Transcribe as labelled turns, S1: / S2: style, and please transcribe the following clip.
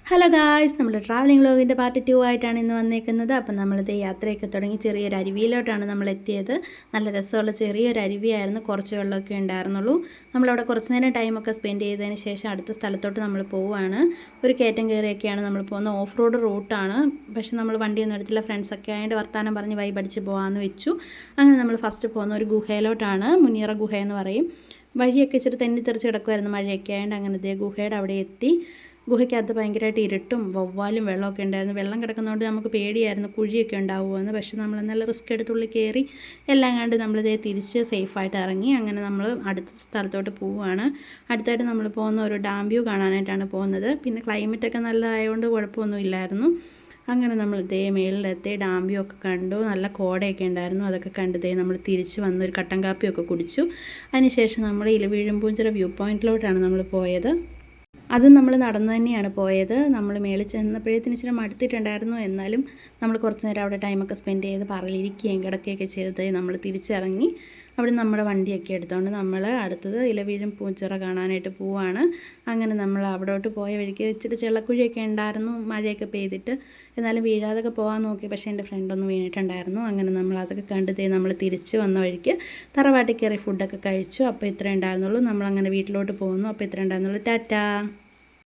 S1: Hello guys, നമ്മുടെ travelling വ്ലോഗിൻ്റെ part 2 ആയിട്ടാണ് ഇന്ന് വന്നേക്കുന്നത്. അപ്പം നമ്മളിത് യാത്രയൊക്കെ തുടങ്ങി ചെറിയൊരു അരുവിയിലോട്ടാണ് നമ്മൾ എത്തിയത്. നല്ല രസമുള്ള ചെറിയൊരു അരുവിയായിരുന്നു, കുറച്ച് വെള്ളമൊക്കെ ഉണ്ടായിരുന്നുള്ളൂ. നമ്മളവിടെ കുറച്ച് നേരം ടൈമൊക്കെ സ്പെൻഡ് ചെയ്തതിന് ശേഷം അടുത്ത സ്ഥലത്തോട്ട് നമ്മൾ പോവുകയാണ്. ഒരു കയറ്റം കയറിയൊക്കെയാണ് നമ്മൾ പോകുന്നത്. ഓഫ് റോഡ് റൂട്ടാണ്, പക്ഷെ നമ്മൾ വണ്ടിയൊന്നും എടുത്തില്ല. ഫ്രണ്ട്സൊക്കെ ആയിട്ട് വർത്താനം പറഞ്ഞ് വൈബടിച്ച് പോകാമെന്ന് വെച്ചു. അങ്ങനെ നമ്മൾ ഫസ്റ്റ് പോകുന്ന ഒരു ഗുഹയിലോട്ടാണ്. മുനിയറ ഗുഹ എന്ന് പറയും. വഴിയൊക്കെ ഇച്ചിരി തെന്നിത്തെറിച്ച് കിടക്കുമായിരുന്നു, മഴയൊക്കെ ആയതുകൊണ്ട്. അങ്ങനെ ദേ ഗുഹയുടെ അവിടെ എത്തി. ഗുഹയ്ക്കകത്ത് ഭയങ്കരമായിട്ട് ഇരുട്ടും വവ്വാലും വെള്ളമൊക്കെ ഉണ്ടായിരുന്നു. വെള്ളം കിടക്കുന്നതുകൊണ്ട് നമുക്ക് പേടിയായിരുന്നു കുഴിയൊക്കെ ഉണ്ടാവുമെന്ന്. പക്ഷെ നമ്മൾ നല്ല റിസ്ക് എടുത്തുള്ളിൽ കയറി എല്ലാം കണ്ട് നമ്മളിതേ തിരിച്ച് സേഫായിട്ട് ഇറങ്ങി. അങ്ങനെ നമ്മൾ അടുത്ത സ്ഥലത്തോട്ട് പോവുകയാണ്. അടുത്തായിട്ട് നമ്മൾ പോകുന്ന ഒരു ഡാം വ്യൂ കാണാനായിട്ടാണ് പോകുന്നത്. പിന്നെ ക്ലൈമറ്റൊക്കെ നല്ലതായതുകൊണ്ട് കുഴപ്പമൊന്നുമില്ലായിരുന്നു. അങ്ങനെ നമ്മൾ ഇതേ മേളിലെത്തി ഡാം വ്യൂ ഒക്കെ കണ്ടു. നല്ല കോടയൊക്കെ ഉണ്ടായിരുന്നു, അതൊക്കെ കണ്ട് ദേ നമ്മൾ തിരിച്ച് വന്ന് ഒരു കട്ടൻ കാപ്പിയൊക്കെ കുടിച്ചു. അതിനുശേഷം നമ്മൾ ഇലവീഴുംപൂഞ്ചിറ വ്യൂ പോയിൻറ്റിലോട്ടാണ് നമ്മൾ പോയത്. അതും നമ്മൾ നടന്നു തന്നെയാണ് പോയത്. നമ്മൾ മേളിൽ ചെന്നപ്പോഴത്തേന് ഇച്ചിരി മടുത്തിട്ടുണ്ടായിരുന്നു. എന്നാലും നമ്മൾ കുറച്ച് നേരം അവിടെ ടൈമൊക്കെ സ്പെൻഡ് ചെയ്ത് പറലിരിക്കുകയും കിടക്കുകയൊക്കെ ചെയ്ത് നമ്മൾ തിരിച്ചിറങ്ങി. അവിടെ നമ്മുടെ വണ്ടിയൊക്കെ എടുത്തുകൊണ്ട് നമ്മൾ അടുത്തത് ഇലവീഴുംപൂഞ്ചിറ കാണാനായിട്ട് പോവുകയാണ്. അങ്ങനെ നമ്മൾ അവിടോട്ട് പോയ വഴിക്ക് ഇച്ചിരി ചെള്ളക്കുഴിയൊക്കെ ഉണ്ടായിരുന്നു, മഴയൊക്കെ പെയ്തിട്ട്. എന്നാലും വീഴാതൊക്കെ പോകാൻ നോക്കി, പക്ഷേ എൻ്റെ ഫ്രണ്ടൊന്നും വീണിട്ടുണ്ടായിരുന്നു. അങ്ങനെ നമ്മൾ അതൊക്കെ കണ്ടു നമ്മൾ തിരിച്ച് വന്ന വഴിക്ക് തറവാട്ടിൽ കയറി ഫുഡൊക്കെ കഴിച്ചു. അപ്പോൾ ഇത്രേ ഉണ്ടായിരുന്നുള്ളൂ. നമ്മളങ്ങനെ വീട്ടിലോട്ട് പോകുന്നു. അപ്പോൾ ഇത്രേ ഉണ്ടായിരുന്നുള്ളൂ. ടാറ്റാ.